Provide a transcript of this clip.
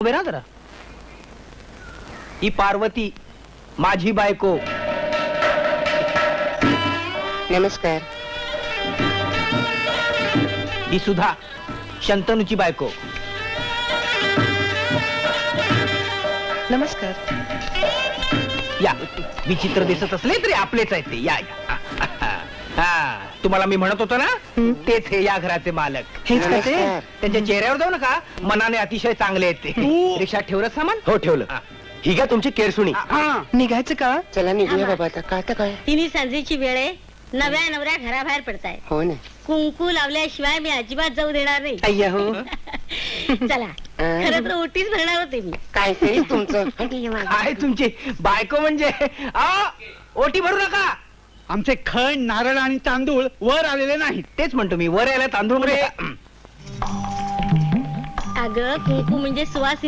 उभे राहा जरा. ही पार्वती माझी बायको. नमस्कार. ही सुधा शंतनूची बायको. नमस्कार. या विचित्र दिसत असले तरी आपलेच आहेत ते. या या. हा तुम्हाला मी म्हणत होतो ना तेच हे या घराचे मालक. हेच का ते? त्यांच्या चेहऱ्यावर जाऊ नका, मनाने अतिशय चांगले आहेत ते. रिक्षात ठेवलं सामान. हो ठेवलं. ही घ्या तुमची केरसुणी. निघायचं का? चला निघूया बाबा आता. का तर काय? तिन्ही सांजेची वेळ आहे. नव्या नवऱ्या घराबाहेर पडताय. हो ना. कुंकू लावल्याशिवाय मी अजिबात जाऊ देणार नाही. अय्या हो. चला खरं तर ओटीच भरणार होते मी. काय तरी तुमचं. काय तुमची बायको म्हणजे ओटी भरू नका. आमचे खण नारळ आणि तांदूळ वर आलेले नाहीत. तेच म्हणतो मी, वर यायला तांदूळ मध्ये. अगं कुंकू म्हणजे सुवासिनी